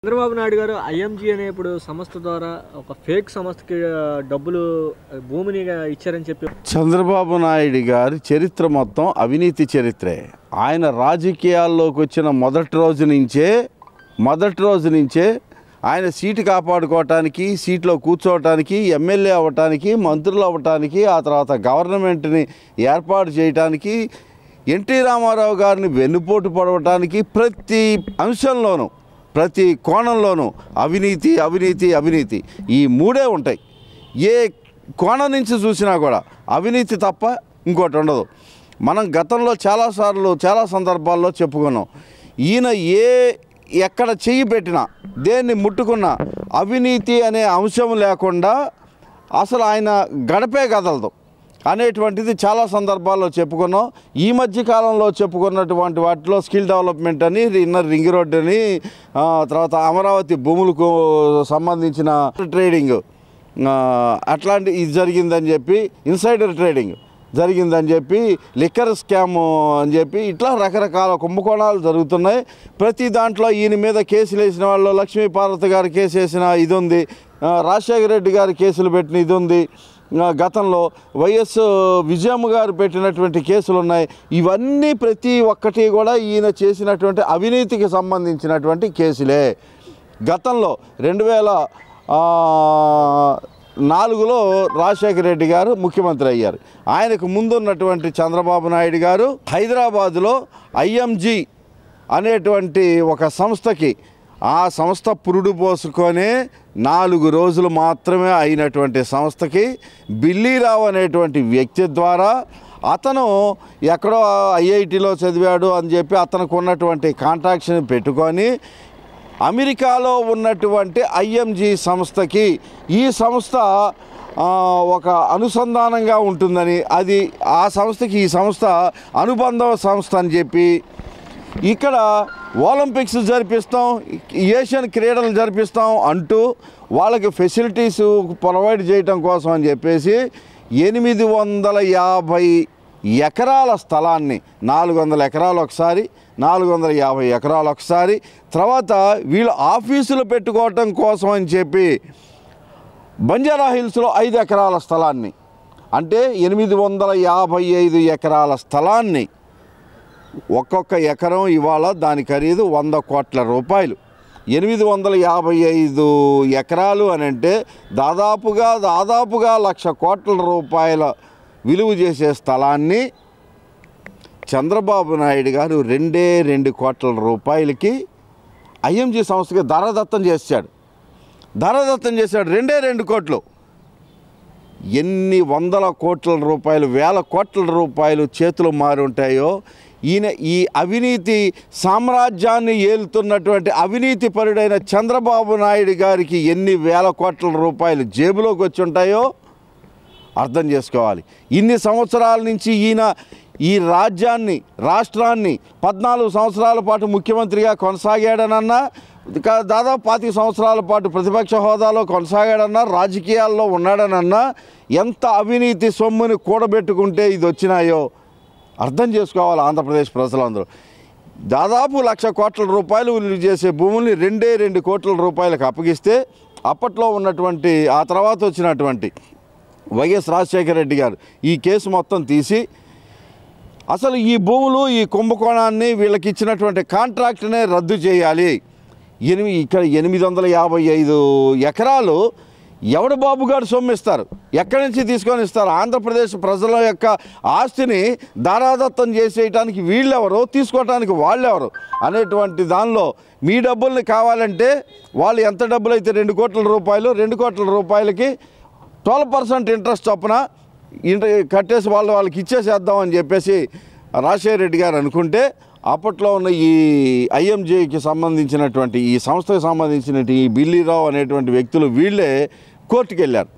చంద్రబాబు నాయుడు గారు ఐఎంజీ అనే ఇప్పుడు సంస్థ ద్వారా ఒక ఫేక్ సంస్థకి డబ్బులు భూమిని ఇచ్చారని చెప్పి చంద్రబాబు నాయుడు గారి చరిత్ర మొత్తం అవినీతి చరిత్రే. ఆయన రాజకీయాల్లోకి వచ్చిన మొదటి రోజు నుంచే ఆయన సీటు కాపాడుకోవటానికి, సీట్లో కూర్చోవటానికి, ఎమ్మెల్యే అవ్వటానికి, మంత్రులు అవ్వటానికి, ఆ తర్వాత గవర్నమెంట్ని ఏర్పాటు చేయటానికి, ఎన్టీ రామారావు గారిని వెన్నుపోటు పడవటానికి ప్రతి అంశంలోనూ, ప్రతి కోణంలోనూ అవినీతి అవినీతి అవినీతి ఈ మూడే ఉంటాయి. ఏ కోణం నుంచి చూసినా కూడా అవినీతి తప్ప ఇంకోటి ఉండదు. మనం గతంలో చాలా సందర్భాల్లో చెప్పుకున్నాం. ఈయన ఎక్కడ చెయ్యి పెట్టినా, దేన్ని ముట్టుకున్నా అవినీతి అనే అంశం లేకుండా అసలు ఆయన గడపే కదలదు అనేటువంటిది చాలా సందర్భాల్లో చెప్పుకున్నాం. ఈ మధ్య కాలంలో చెప్పుకున్నటువంటి వాటిలో స్కిల్ డెవలప్మెంట్ అని, ఇన్నర్ రింగ్ రోడ్ అని, తర్వాత అమరావతి భూములకు సంబంధించిన ట్రేడింగ్ అట్లాంటి ఇది జరిగిందని చెప్పి, ఇన్సైడర్ ట్రేడింగ్ జరిగిందని చెప్పి, లిక్కర్ స్కామ్ అని చెప్పి, ఇట్లా రకరకాల కుంభకోణాలు జరుగుతున్నాయి. ప్రతి దాంట్లో ఈయన మీద కేసులు వేసిన వాళ్ళు, లక్ష్మీపార్వతి గారు కేసు వేసిన ఇది ఉంది, రాజశేఖర రెడ్డి గారు కేసులు పెట్టిన ఇది ఉంది, గతంలో వైఎస్ విజయమ్మ గారు పెట్టినటువంటి కేసులు ఉన్నాయి. ఇవన్నీ ప్రతి ఒక్కటి కూడా ఈయన చేసినటువంటి అవినీతికి సంబంధించినటువంటి కేసులే. గతంలో 2004లో రాజశేఖర రెడ్డి గారు ముఖ్యమంత్రి అయ్యారు. ఆయనకు ముందున్నటువంటి చంద్రబాబు నాయుడు గారు హైదరాబాదులో ఐఎంజీ అనేటువంటి ఒక సంస్థకి, ఆ సంస్థ పురుడు పోసుకొనే 4 రోజులు మాత్రమే అయినటువంటి సంస్థకి బిల్లీరావు అనేటువంటి వ్యక్తి ద్వారా, అతను ఎక్కడో ఐఐటిలో చదివాడు అని చెప్పి అతనికి ఉన్నటువంటి కాంట్రాక్ట్ని పెట్టుకొని అమెరికాలో ఉన్నటువంటి ఐఎంజీ సంస్థకి ఈ సంస్థ ఒక అనుసంధానంగా ఉంటుందని, అది ఆ సంస్థకి ఈ సంస్థ అనుబంధ సంస్థ అని చెప్పి, ఇక్కడ ఒలింపిక్స్ జరిపిస్తాం, ఏషియన్ క్రీడలు జరిపిస్తాం అంటూ వాళ్ళకి ఫెసిలిటీస్ ప్రొవైడ్ చేయటం కోసం అని చెప్పేసి 850 ఎకరాల స్థలాన్ని, 400 ఎకరాలు ఒకసారి, 450 ఎకరాలు ఒకసారి, తర్వాత వీళ్ళు ఆఫీసులు పెట్టుకోవటం కోసం అని చెప్పి బంజారా హిల్స్లో 5 ఎకరాల స్థలాన్ని, అంటే 855 ఎకరాల స్థలాన్ని, ఒక్కొక్క ఎకరం ఇవాళ దాని ఖరీదు 100 కోట్ల రూపాయలు. 855 ఎకరాలు అని అంటే దాదాపుగా 1,00,000 కోట్ల రూపాయల విలువ చేసే స్థలాన్ని చంద్రబాబు నాయుడు గారు 2 కోట్ల రూపాయలకి ఐఎంజీ సంస్థకి ధరదత్తం చేశాడు. 2 కోట్లు. ఎన్ని వందల కోట్ల రూపాయలు, వేల కోట్ల రూపాయలు చేతులు మారి ఉంటాయో. ఈయన ఈ అవినీతి సామ్రాజ్యాన్ని ఏలుతున్నటువంటి అవినీతి పరుడైన చంద్రబాబు నాయుడు గారికి ఎన్ని వేల కోట్ల రూపాయలు జేబులోకి వచ్చి ఉంటాయో అర్థం చేసుకోవాలి. ఇన్ని సంవత్సరాల నుంచి ఈయన ఈ రాష్ట్రాన్ని 14 సంవత్సరాల పాటు ముఖ్యమంత్రిగా కొనసాగాడనన్నా, దాదాపు 25 సంవత్సరాల పాటు ప్రతిపక్ష హోదాలో కొనసాగాడన్నా, రాజకీయాల్లో ఉన్నాడనన్నా, ఎంత అవినీతి సొమ్ముని కూడబెట్టుకుంటే ఇది వచ్చినాయో అర్థం చేసుకోవాలి ఆంధ్రప్రదేశ్ ప్రజలందరూ. దాదాపు 1,00,000 కోట్ల రూపాయలు విలువ చేసే భూముల్ని 2 కోట్ల రూపాయలకు అప్పగిస్తే, అప్పట్లో ఉన్నటువంటి, ఆ తర్వాత వచ్చినటువంటి వైఎస్ రాజశేఖర రెడ్డి గారు ఈ కేసు మొత్తం తీసి అసలు ఈ భూములు, ఈ కుంభకోణాన్ని, వీళ్ళకి ఇచ్చినటువంటి కాంట్రాక్ట్నే రద్దు చేయాలి. ఇక్కడ 855 ఎకరాలు ఎవడు బాబు గారు సొమ్మిస్తారు, ఎక్కడి నుంచి తీసుకొని ఇస్తారు? ఆంధ్రప్రదేశ్ ప్రజల యొక్క ఆస్తిని దారాదత్తం చేసేయటానికి వీళ్ళెవరు, తీసుకోవటానికి వాళ్ళెవరు అనేటువంటి దానిలో మీ డబ్బుల్ని కావాలంటే వాళ్ళు ఎంత డబ్బులు అయితే 2 కోట్ల రూపాయలు, 2 కోట్ల రూపాయలకి 12% ఇంట్రెస్ట్ చొప్పున కట్టేసి వాళ్ళకి ఇచ్చేసేద్దామని చెప్పేసి రాజశేఖర రెడ్డి గారు అనుకుంటే, అప్పట్లో ఉన్న ఈ ఐఎంజేకి సంబంధించినటువంటి, ఈ సంస్థకు సంబంధించిన ఈ బిల్లీరావు అనేటువంటి వ్యక్తులు వీళ్ళే కోర్టుకు వెళ్ళారు.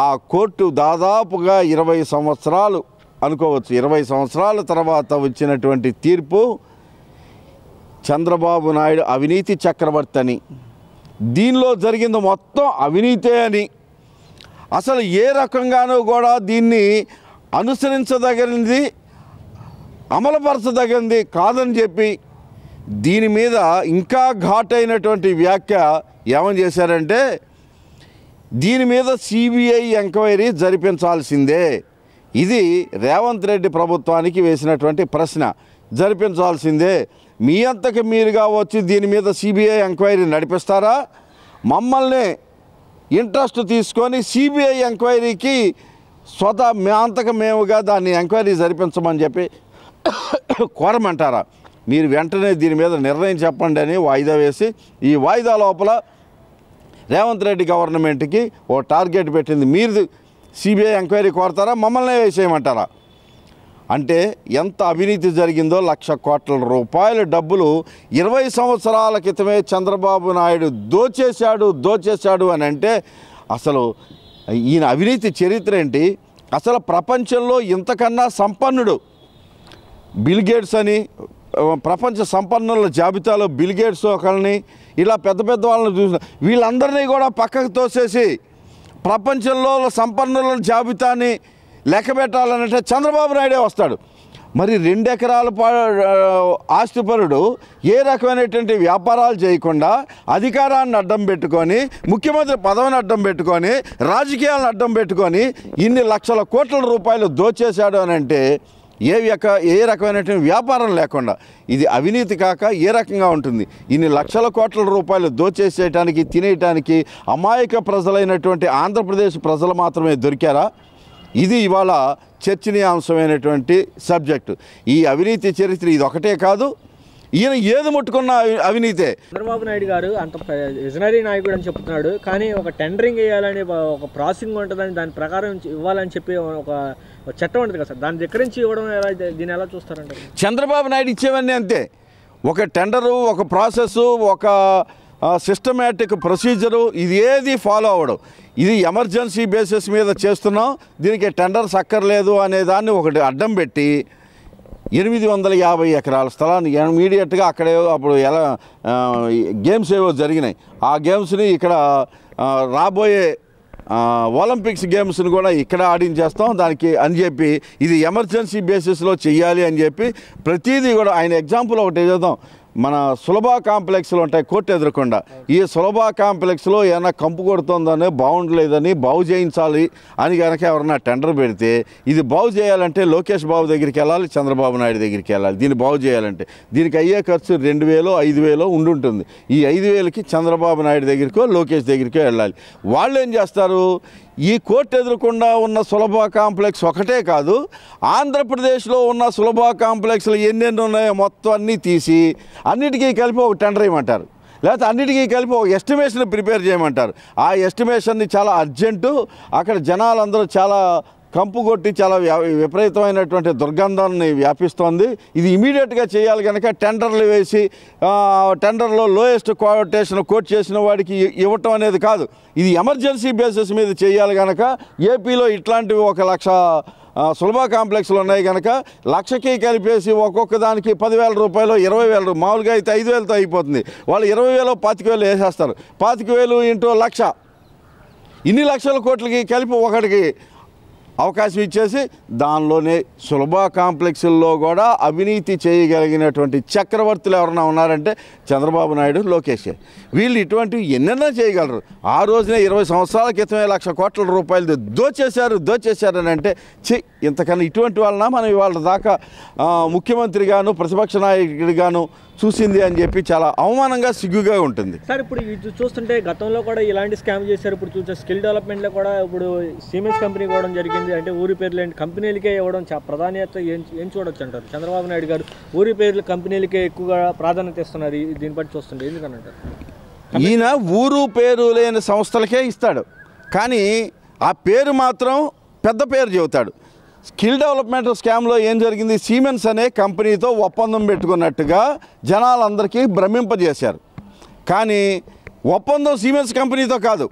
ఆ కోర్టు దాదాపుగా 20 సంవత్సరాలు అనుకోవచ్చు, 20 సంవత్సరాల తర్వాత వచ్చినటువంటి తీర్పు చంద్రబాబు నాయుడు అవినీతి చక్రవర్తి అని, దీనిలో జరిగింది మొత్తం అవినీతే అని, అసలు ఏ రకంగానూ కూడా దీన్ని అనుసరించదగినది, అమలుపరచదగినది కాదని చెప్పి దీని మీద ఇంకా ఘాటైనటువంటి వ్యాఖ్య ఏమని చేశారంటే, దీని మీద సిబిఐ ఎంక్వైరీ జరిపించాల్సిందే. ఇది రేవంత్ రెడ్డి ప్రభుత్వానికి వేసినటువంటి ప్రశ్న. జరిపించాల్సిందే. మీ అంతకు మీరుగా వచ్చి దీని మీద సిబిఐ ఎంక్వైరీ నడిపిస్తారా, మమ్మల్ని ఇంట్రెస్ట్ తీసుకొని సిబిఐ ఎంక్వైరీకి మా అంతకు మేముగా దాన్ని ఎంక్వైరీ జరిపించమని చెప్పి కోరమంటారా? మీరు వెంటనే దీని మీద నిర్ణయం చెప్పండి అని వాయిదా వేసి, ఈ వాయిదా లోపల రేవంత్ రెడ్డి గవర్నమెంట్కి ఓ టార్గెట్ పెట్టింది. మీరు సిబిఐ ఎంక్వైరీ కోరతారా, మమ్మల్ని వేసేయమంటారా? అంటే ఎంత అవినీతి జరిగిందో. 1,00,000 కోట్ల రూపాయల డబ్బులు 20 సంవత్సరాల క్రితమే చంద్రబాబు నాయుడు దోచేశాడు అని అంటే అసలు ఈయన అవినీతి చరిత్ర ఏంటి? అసలు ప్రపంచంలో ఇంతకన్నా సంపన్నుడు బిల్ గేట్స్ అని, ప్రపంచ సంపన్నుల జాబితాలో బిల్ గేట్స్ ఒకరిని, ఇలా పెద్ద పెద్ద వాళ్ళని చూసిన వీళ్ళందరినీ కూడా పక్కకు తోసేసి ప్రపంచంలో సంపన్నుల జాబితాని లెక్క పెట్టాలనంటే చంద్రబాబు నాయుడే వస్తాడు. మరి 2 ఎకరాల ఆస్తిపరుడు ఏ రకమైనటువంటి వ్యాపారాలు చేయకుండా అధికారాన్ని అడ్డం పెట్టుకొని, ముఖ్యమంత్రి పదవిని అడ్డం పెట్టుకొని, రాజకీయాలను అడ్డం పెట్టుకొని ఇన్ని లక్షల కోట్ల రూపాయలు దోచేశాడు అని అంటే ఏ రకమైనటువంటి వ్యాపారం లేకుండా ఇది అవినీతి కాక ఏ రకంగా ఉంటుంది? ఇన్ని లక్షల కోట్ల రూపాయలు దోచేసేయటానికి, తినేయటానికి అమాయక ప్రజలైనటువంటి ఆంధ్రప్రదేశ్ ప్రజలు మాత్రమే దొరికారా? ఇది ఇవాళ చర్చనీయాంశమైనటువంటి సబ్జెక్టు. ఈ అవినీతి చరిత్ర ఇది ఒకటే కాదు, ఈయన ఏది ముట్టుకున్న అవినీతే. చంద్రబాబు నాయుడు గారు అంత విజనరీ నాయకుడు అని చెప్తున్నాడు, కానీ ఒక టెండరింగ్ వేయాలని ఒక ప్రాసెసింగ్ ఉంటుందని, దాని ప్రకారం ఇవ్వాలని చెప్పి ఒక చట్టం ఉంటుంది కదా సార్, దాని దగ్గర నుంచి ఇవ్వడం ఎలా, దీన్ని ఎలా చూస్తారంటారు? చంద్రబాబు నాయుడు ఇచ్చేవన్నీ అంతే. ఒక టెండరు, ఒక ప్రాసెస్, ఒక సిస్టమేటిక్ ప్రొసీజరు, ఇది ఏది ఫాలో అవ్వడం. ఇది ఎమర్జెన్సీ బేసిస్ మీద చేస్తున్నాం, దీనికి టెండర్స్ అక్కర్లేదు అనే దాన్ని ఒకటి అడ్డం పెట్టి 850 ఎకరాల స్థలాన్ని ఇమీడియట్గా అక్కడే అప్పుడు ఎలా గేమ్స్ ఏవో జరిగినాయి, ఆ గేమ్స్ని ఇక్కడ రాబోయే ఒలింపిక్స్ గేమ్స్ని కూడా ఇక్కడ ఆడించేస్తాం దానికి అని చెప్పి, ఇది ఎమర్జెన్సీ బేసిస్లో చెయ్యాలి అని చెప్పి ప్రతిదీ కూడా ఆయన ఎగ్జాంపుల్ ఒకటి చేద్దాం. మన సులభ కాంప్లెక్స్లు ఉంటాయి కోర్టు ఎదురకుండా, ఈ సులభ కాంప్లెక్స్లో ఏమైనా కంపు కొడుతుందని, బాగుండలేదని, బాగు చేయించాలి అని కనుక ఎవరన్నా టెండర్ పెడితే, ఇది బాగు చేయాలంటే లోకేష్ బాబు దగ్గరికి వెళ్ళాలి, చంద్రబాబు నాయుడు దగ్గరికి వెళ్ళాలి. దీన్ని బాగు చేయాలంటే దీనికి అయ్యే ఖర్చు 2,000 5,000 ఉండుంటుంది. ఈ 5,000కి చంద్రబాబు నాయుడు దగ్గరికో లోకేష్ దగ్గరికో వెళ్ళాలి. వాళ్ళు ఏం చేస్తారు? ఈ కోర్టు ఎదురకుండా ఉన్న సులభ కాంప్లెక్స్ ఒకటే కాదు, ఆంధ్రప్రదేశ్లో ఉన్న సులభ కాంప్లెక్స్లు ఎన్నెన్ని ఉన్నాయో మొత్తం అన్నీ తీసి అన్నిటికీ కలిపి ఒక టెండర్ ఇవ్వమంటారు, లేకపోతే అన్నిటికీ కలిపి ఒక ఎస్టిమేషన్ ప్రిపేర్ చేయమంటారు. ఆ ఎస్టిమేషన్ని చాలా అర్జెంటు, అక్కడ జనాలందరూ చాలా కంపు కొట్టి చాలా విపరీతమైనటువంటి దుర్గంధాన్ని వ్యాపిస్తోంది. ఇది ఇమీడియట్గా చేయాలి కనుక టెండర్లు వేసి టెండర్లో లోయెస్ట్ క్వాలిటేషన్ కోట్ చేసిన వాడికి ఇవ్వటం అనేది కాదు, ఇది ఎమర్జెన్సీ బేసిస్ మీద చేయాలి కనుక ఏపీలో ఇట్లాంటివి 1,00,000 సులభ కాంప్లెక్స్లు ఉన్నాయి కనుక 1,00,000కి కలిపేసి ఒక్కొక్క దానికి 10,000 రూపాయలు 20,000, మామూలుగా అయితే 5,000తో అయిపోతుంది. వాళ్ళు 20,000 25,000 వేసేస్తారు. 25,000 ఇంటూ 1,00,000, ఇన్ని లక్షల కోట్లకి కలిపి ఒకటికి అవకాశం ఇచ్చేసి దానిలోనే సులభ కాంప్లెక్స్ల్లో కూడా అవినీతి చేయగలిగినటువంటి చక్రవర్తులు ఎవరైనా ఉన్నారంటే చంద్రబాబు నాయుడు, లోకేష్. వీళ్ళు ఇటువంటివి ఎన్నెన్నో చేయగలరు. ఆ రోజునే 20 సంవత్సరాల క్రితమే 1,00,000 కోట్ల రూపాయలు దోచేశారని అంటే ఇంతకన్నా ఇటువంటి వాళ్ళన మనం ఇవాళ దాకా ముఖ్యమంత్రిగాను ప్రతిపక్ష నాయకుడిగాను చూసింది అని చెప్పి చాలా అవమానంగా, సిగ్గుగా ఉంటుంది. సార్ ఇప్పుడు ఇది చూస్తుంటే గతంలో కూడా ఇలాంటి స్కామ్ చేశారు. ఇప్పుడు చూసే స్కిల్ డెవలప్మెంట్లో కూడా ఇప్పుడు సిమెంట్స్ కంపెనీ ఇవ్వడం జరిగింది. అంటే ఊరి పేర్లు కంపెనీలకే ఇవ్వడం ప్రాధాన్యత ఏం చూడొచ్చు అంటారు? చంద్రబాబు నాయుడు గారు ఊరి పేర్లు కంపెనీలకే ఎక్కువగా ప్రాధాన్యత ఇస్తున్నారు. దీన్ని బట్టి చూస్తుంటే ఎందుకనంటారు? ఈయన ఊరు పేరు లేని సంస్థలకే ఇస్తాడు, కానీ ఆ పేరు మాత్రం పెద్ద పేరు చెబుతాడు. స్కిల్ డెవలప్మెంట్ స్కామ్లో ఏం జరిగింది? సిమెంట్స్ అనే కంపెనీతో ఒప్పందం పెట్టుకున్నట్టుగా జనాలందరికీ భ్రమింపజేశారు. కానీ ఒప్పందం సిమెంట్స్ కంపెనీతో కాదు,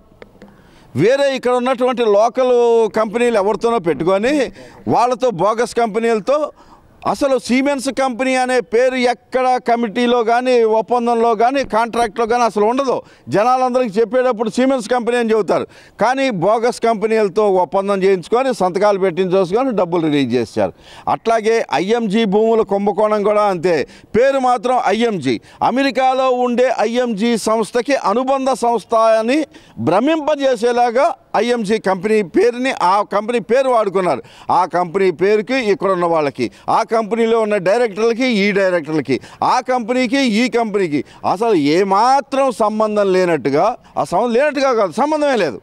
వేరే ఇక్కడ ఉన్నటువంటి లోకల్ కంపెనీలు ఎవరితోనో పెట్టుకొని వాళ్ళతో బోగస్ కంపెనీలతో అసలు సిమెన్స్ కంపెనీ అనే పేరు ఎక్కడ కమిటీలో కానీ ఒప్పందంలో కానీ కాంట్రాక్ట్లో కానీ అసలు ఉండదు. జనాలందరికీ చెప్పేటప్పుడు సిమెన్స్ కంపెనీ అని చెబుతారు, కానీ బోగస్ కంపెనీలతో ఒప్పందం చేయించుకొని సంతకాలు పెట్టించుకొని డబ్బులు రిలీజ్ చేశారు. అట్లాగే ఐఎంజీ భూముల కుంభకోణం కూడా అంతే. పేరు మాత్రం ఐఎంజీ, అమెరికాలో ఉండే ఐఎంజీ సంస్థకి అనుబంధ సంస్థ అని భ్రమింపజేసేలాగా ఐఎంజీ కంపెనీ పేరుని, ఆ కంపెనీ పేరు వాడుకున్నారు. ఆ కంపెనీ పేరుకి ఇక్కడున్న వాళ్ళకి, ఆ కంపెనీలో ఉన్న డైరెక్టర్లకి, ఈ డైరెక్టర్లకి, ఆ కంపెనీకి ఈ కంపెనీకి అసలు ఏమాత్రం సంబంధం లేనట్టుగా, ఆ సంబంధం లేనట్టుగా కాదు, సంబంధమే లేదు.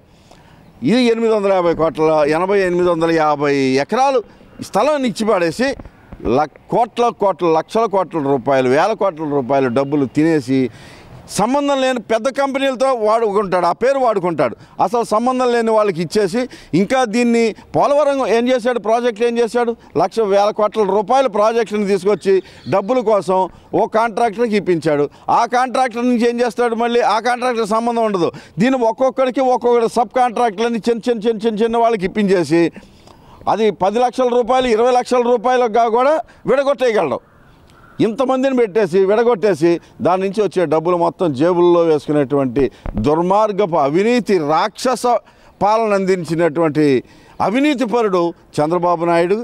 ఇది 850 కోట్ల 850 ఎకరాలు స్థలం ఇచ్చి పడేసి లక్షల కోట్ల రూపాయలు, వేల కోట్ల రూపాయలు డబ్బులు తినేసి సంబంధం లేని పెద్ద కంపెనీలతో వాడుకుంటాడు, ఆ పేరు వాడుకుంటాడు. అసలు సంబంధం లేని వాళ్ళకి ఇచ్చేసి ఇంకా దీన్ని పోలవరం ఏం చేశాడు, ప్రాజెక్టులు ఏం చేశాడు, వేల కోట్ల రూపాయల ప్రాజెక్టుని తీసుకొచ్చి డబ్బుల కోసం ఓ కాంట్రాక్టర్కి ఇప్పించాడు. ఆ కాంట్రాక్టర్ నుంచి ఏం చేస్తాడు, మళ్ళీ ఆ కాంట్రాక్టర్ సంబంధం ఉండదు. దీన్ని ఒక్కొక్కరికి సబ్ కాంట్రాక్టులని చిన్న వాళ్ళకి ఇప్పించేసి అది 10 లక్షల రూపాయలు 20 లక్షల రూపాయలుగా కూడా విడగొట్టేయగలడు. ఇంతమందిని పెట్టేసి విడగొట్టేసి దాని నుంచి వచ్చే డబ్బులు మొత్తం జేబుల్లో వేసుకునేటువంటి దుర్మార్గపు అవినీతి రాక్షస పాలన అందించినటువంటి అవినీతిపరుడు చంద్రబాబు నాయుడు.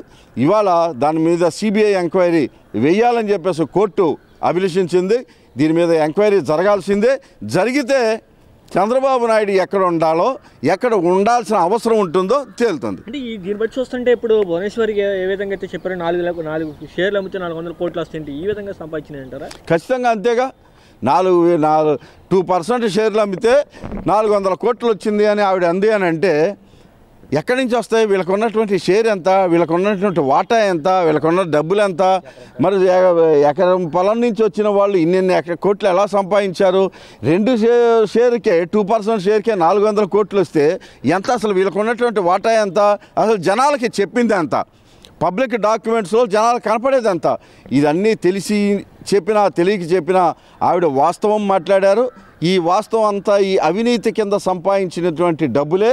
ఇవాళ దాని మీద సిబిఐ ఎంక్వైరీ వేయాలని చెప్పేసి కోర్టు అభిలషించింది. దీని మీద ఎంక్వైరీ జరగాల్సిందే. జరిగితే చంద్రబాబు నాయుడు ఎక్కడ ఉండాలో, ఎక్కడ ఉండాల్సిన అవసరం ఉంటుందో తేలుతుంది. అంటే దీన్ని బట్టి చూస్తుంటే ఇప్పుడు భువనేశ్వరికి ఏ విధంగా అయితే చెప్పారో 4 షేర్లు అమ్మితే 400 కోట్లు వస్తాయంటే ఈ విధంగా సంపాదించినాయి అంటారా? ఖచ్చితంగా అంతేగా. 2% షేర్లు అమ్మితే 400 కోట్లు వచ్చింది అని ఆవిడ అంది అని అంటే ఎక్కడి నుంచి వస్తాయి? వీళ్ళకు ఉన్నటువంటి షేర్ ఎంత, వీళ్ళకు ఉన్నటువంటి వాటా ఎంత, వీళ్ళకున్న డబ్బులు ఎంత, మరి ఎకరం పొలం నుంచి వచ్చిన వాళ్ళు ఇన్ని కోట్లు ఎలా సంపాదించారు? 2 షేర్కే 2% షేర్కే 400 కోట్లు వస్తే ఎంత? అసలు వీళ్ళకు ఉన్నటువంటి వాటా ఎంత? అసలు జనాలకి చెప్పింది ఎంత? పబ్లిక్ డాక్యుమెంట్స్లో జనాలు కనపడేదంతా. ఇదన్నీ తెలిసి చెప్పినా తెలియక చెప్పినా ఆవిడ వాస్తవం మాట్లాడారు. ఈ వాస్తవం అంతా ఈ అవినీతి కింద సంపాదించినటువంటి డబ్బులే.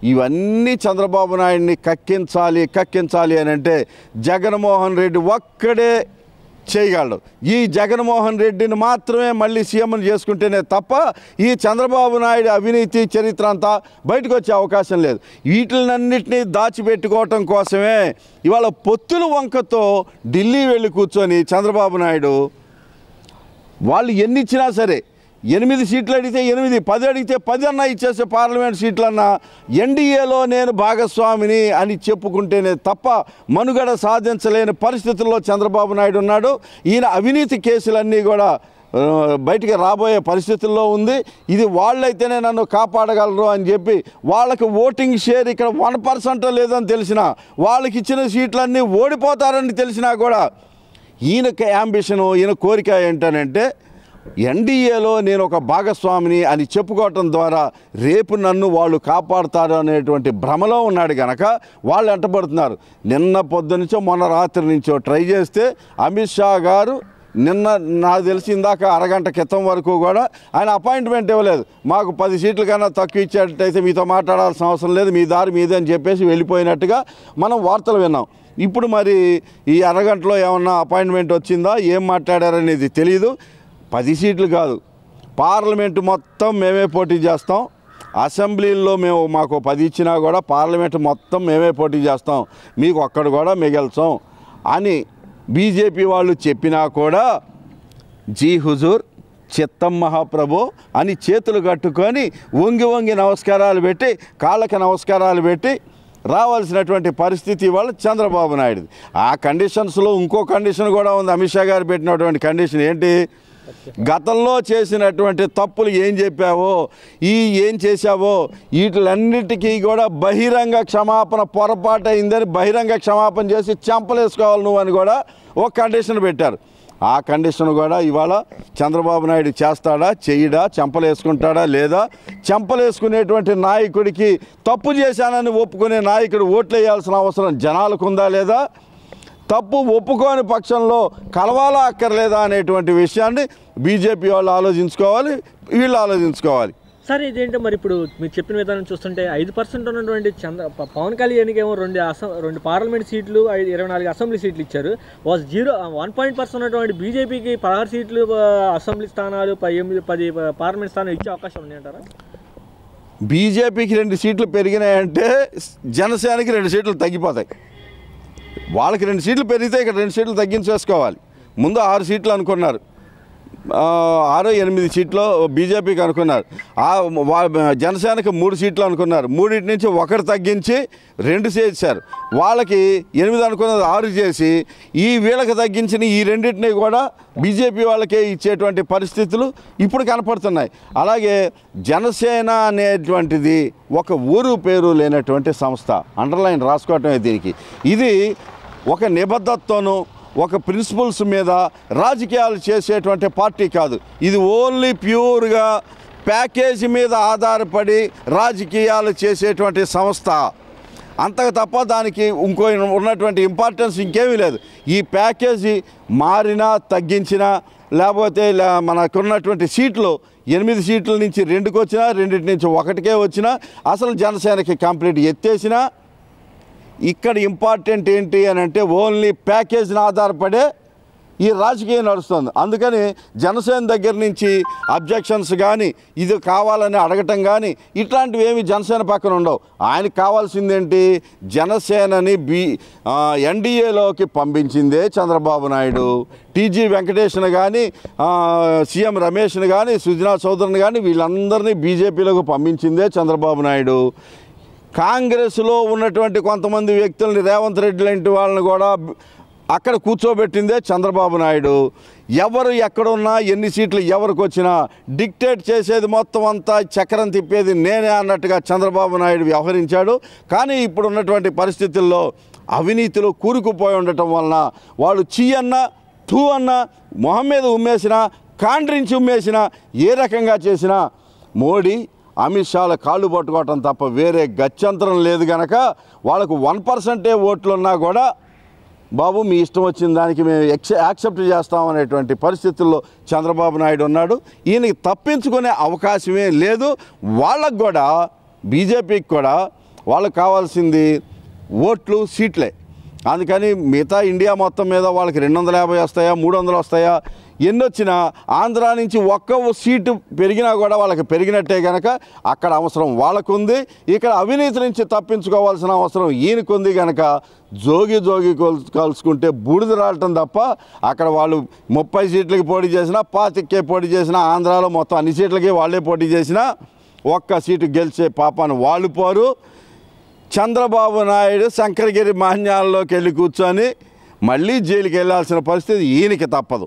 ఇవన్నీ చంద్రబాబు నాయుడిని కక్కించాలి అని అంటే జగన్మోహన్ రెడ్డి ఒక్కడే చేయగలడు. ఈ జగన్మోహన్ రెడ్డిని మాత్రమే మళ్ళీ సీఎంని చేసుకుంటేనే తప్ప ఈ చంద్రబాబు నాయుడు అవినీతి చరిత్ర అంతా బయటకు వచ్చే అవకాశం లేదు. వీటినన్నింటినీ దాచిపెట్టుకోవటం కోసమే ఇవాళ పొత్తుల వంకతో ఢిల్లీ వెళ్ళి కూర్చొని చంద్రబాబు నాయుడు వాళ్ళు ఎన్ని ఇచ్చినా సరే 8 సీట్లు అడిగితే 8, 10 అడిగితే 10 అన్నా ఇచ్చేసే పార్లమెంట్ సీట్లన్నా ఎన్డీఏలో నేను భాగస్వామిని అని చెప్పుకుంటేనే తప్ప మనుగడ సాధించలేని పరిస్థితుల్లో చంద్రబాబు నాయుడు ఉన్నాడు. ఈయన అవినీతి కేసులన్నీ కూడా బయటికి రాబోయే పరిస్థితుల్లో ఉంది. ఇది వాళ్ళైతేనే నన్ను కాపాడగలరు అని చెప్పి వాళ్ళకి ఓటింగ్ షేర్ ఇక్కడ 1% లేదని తెలిసినా, వాళ్ళకి ఇచ్చిన సీట్లన్నీ ఓడిపోతారని తెలిసినా కూడా ఈయనకి యాంబిషను, ఈయన కోరిక ఏంటనంటే ఎన్డీఏలో నేను ఒక భాగస్వామిని అని చెప్పుకోవటం ద్వారా రేపు నన్ను వాళ్ళు కాపాడుతారు అనేటువంటి భ్రమలో ఉన్నాడు కనుక వాళ్ళు ఎంటబడుతున్నారు. నిన్న పొద్దునుంచో మొన్న రాత్రి నుంచో ట్రై చేస్తే అమిత్ షా గారు నిన్న నాకు తెలిసి ఇందాక అరగంట క్రితం వరకు కూడా ఆయన అపాయింట్మెంట్ ఇవ్వలేదు. మాకు 10 సీట్ల కన్నా తక్కువ ఇచ్చేటట్టయితే మీతో మాట్లాడాల్సిన అవసరం లేదు, మీ దారి మీదే అని చెప్పేసి వెళ్ళిపోయినట్టుగా మనం వార్తలు విన్నాం. ఇప్పుడు మరి ఈ అరగంటలో ఏమన్నా అపాయింట్మెంట్ వచ్చిందా, ఏం మాట్లాడారనేది తెలియదు. 10 సీట్లు కాదు, పార్లమెంటు మొత్తం మేమే పోటీ చేస్తాం. అసెంబ్లీల్లో మాకు 10 ఇచ్చినా కూడా పార్లమెంటు మొత్తం మేమే పోటీ చేస్తాం, మీకు ఒక్కడు కూడా మిగల్చాం అని బీజేపీ వాళ్ళు చెప్పినా కూడా జీ హుజూర్ చిత్తం మహాప్రభు అని చేతులు కట్టుకొని వంగి నమస్కారాలు పెట్టి, కాళ్ళకి నమస్కారాలు పెట్టి రావాల్సినటువంటి పరిస్థితి వాళ్ళ చంద్రబాబు నాయుడుది. ఆ కండిషన్స్లో ఇంకో కండిషన్ కూడా ఉంది. అమిత్ షా గారు పెట్టినటువంటి కండిషన్ ఏంటి? గతంలో చేసినటువంటి తప్పులు ఏం చెప్పావో, ఏం చేశావో వీటిలన్నిటికీ కూడా బహిరంగ క్షమాపణ, పొరపాటు అయిందని బహిరంగ క్షమాపణ చేసి చంపలేసుకోవాలి నువ్వు అని కూడా ఒక కండిషన్ పెట్టారు. ఆ కండిషన్ కూడా ఇవాళ చంద్రబాబు నాయుడు చేస్తాడా, చెయ్యడా, చెంపలేసుకుంటాడా లేదా? చెంపలేసుకునేటువంటి నాయకుడికి తప్పు చేశానని ఒప్పుకునే నాయకుడు ఓట్లు వేయాల్సిన అవసరం జనాలకు ఉందా లేదా? తప్పు ఒప్పుకోని పక్షంలో కలవాలా అక్కర్లేదా అనేటువంటి విషయాన్ని బీజేపీ వాళ్ళు ఆలోచించుకోవాలి, వీళ్ళు ఆలోచించుకోవాలి. సార్ ఇదేంటో మరి ఇప్పుడు మీరు చెప్పిన విధానం చూస్తుంటే 5% ఉన్నటువంటి పవన్ కళ్యాణ్కి ఏమో 2 పార్లమెంట్ సీట్లు 24 అసెంబ్లీ సీట్లు ఇచ్చారు. 1% ఉన్నటువంటి బీజేపీకి 16 సీట్లు అసెంబ్లీ స్థానాలు 10 పార్లమెంట్ స్థానాలు ఇచ్చే అవకాశం ఉన్నాయంటారా? బీజేపీకి 2 సీట్లు పెరిగినాయంటే జనసేనకి 2 సీట్లు తగ్గిపోతాయి. వాళ్ళకి 2 సీట్లు పెరిగితే ఇక్కడ 2 సీట్లు తగ్గించేసుకోవాలి. ముందు 6 సీట్లు అనుకున్నారు, 6-8 సీట్లు బీజేపీకి అనుకున్నారు. జనసేనకి 3 సీట్లు అనుకున్నారు. 3 నుంచి 1 తగ్గించి 2 చేశారు. వాళ్ళకి 8 అనుకున్నది 6 చేసి వీళ్ళకి తగ్గించిన ఈ 2 కూడా బీజేపీ వాళ్ళకే ఇచ్చేటువంటి పరిస్థితులు ఇప్పుడు కనపడుతున్నాయి. అలాగే జనసేన అనేటువంటిది ఒక ఊరు పేరు లేనటువంటి సంస్థ. అండర్లైన్ రాసుకోవటమే దీనికి. ఇది ఒక నిబద్ధతతోనూ ఒక ప్రిన్సిపల్స్ మీద రాజకీయాలు చేసేటువంటి పార్టీ కాదు. ఇది ఓన్లీ ప్యూర్గా ప్యాకేజీ మీద ఆధారపడి రాజకీయాలు చేసేటువంటి సంస్థ. అంతకు తప్ప దానికి ఇంకో ఉన్నటువంటి ఇంపార్టెన్స్ ఇంకేమీ లేదు. ఈ ప్యాకేజీ మారినా తగ్గించినా లేకపోతే మనకున్నటువంటి సీట్లు 8 సీట్ల నుంచి 2కి వచ్చినా 2 నుంచి 1కే వచ్చినా అసలు జనసేనకి కంప్లీట్ ఎత్తేసినా ఇక్కడ ఇంపార్టెంట్ ఏంటి అని అంటే ఓన్లీ ప్యాకేజీని ఆధారపడే ఈ రాజకీయం నడుస్తుంది. అందుకని జనసేన దగ్గర నుంచి అబ్జెక్షన్స్ కానీ ఇది కావాలని అడగటం కానీ ఇట్లాంటివి ఏమి జనసేన పక్కన ఉండవు. ఆయనకు కావాల్సిందేంటి, జనసేనని ఎన్డీఏలోకి పంపించిందే చంద్రబాబు నాయుడు. టీజీ వెంకటేష్ను కానీ సీఎం రమేష్ని కానీ సుజనా చౌదరిని కానీ వీళ్ళందరినీ బీజేపీలోకి పంపించిందే చంద్రబాబు నాయుడు. కాంగ్రెస్లో ఉన్నటువంటి కొంతమంది వ్యక్తుల్ని రేవంత్ రెడ్డి లాంటి వాళ్ళని కూడా అక్కడ కూర్చోబెట్టిందే చంద్రబాబు నాయుడు. ఎవరు ఎక్కడున్నా ఎన్ని సీట్లు ఎవరికి వచ్చినా డిక్టేట్ చేసేది మొత్తం అంతా చక్రం తిప్పేది నేనే అన్నట్టుగా చంద్రబాబు నాయుడు వ్యవహరించాడు. కానీ ఇప్పుడు ఉన్నటువంటి పరిస్థితుల్లో అవినీతిలో కూరుకుపోయి ఉండటం వలన వాళ్ళు చీ అన్నా తూ అన్నా మొహం మీద ఉమ్మేసినా కాండ్రించి ఉమ్మేసినా ఏ రకంగా చేసినా మోడీ అమిత్ షాల కాళ్ళు పట్టుకోవటం తప్ప వేరే గత్యంతరం లేదు. కనుక వాళ్ళకు 1% ఓట్లున్నా కూడా బాబు మీ ఇష్టం వచ్చిన దానికి మేము యాక్సెప్ట్ చేస్తామనేటువంటి పరిస్థితుల్లో చంద్రబాబు నాయుడు ఉన్నాడు. ఈయనకి తప్పించుకునే అవకాశమే లేదు. వాళ్ళకు కూడా బీజేపీకి కూడా వాళ్ళకు కావాల్సింది ఓట్లు సీట్లే. అందుకని మిగతా ఇండియా మొత్తం మీద వాళ్ళకి 250 వస్తాయా 300 వస్తాయా ఎన్ని వచ్చినా ఆంధ్రా నుంచి 1 సీటు పెరిగినా కూడా వాళ్ళకి పెరిగినట్టే కనుక అక్కడ అవసరం వాళ్ళకుంది. ఇక్కడ అవినీతి నుంచి తప్పించుకోవాల్సిన అవసరం ఈయనకుంది. కనుక జోగి కలుసుకుంటే బూడిద రావటం తప్ప అక్కడ వాళ్ళు 30 సీట్లకి పోటీ చేసినా 25కే పోటీ చేసినా ఆంధ్రాలో మొత్తం అన్ని సీట్లకి వాళ్ళే పోటీ చేసినా 1 సీటు గెలిచే పాపాను వాళ్ళు పోరు. చంద్రబాబు నాయుడు శంకరగిరి మాన్యాల్లోకి వెళ్ళి కూర్చొని మళ్ళీ జైలుకి వెళ్ళాల్సిన పరిస్థితి ఈయనకి తప్పదు.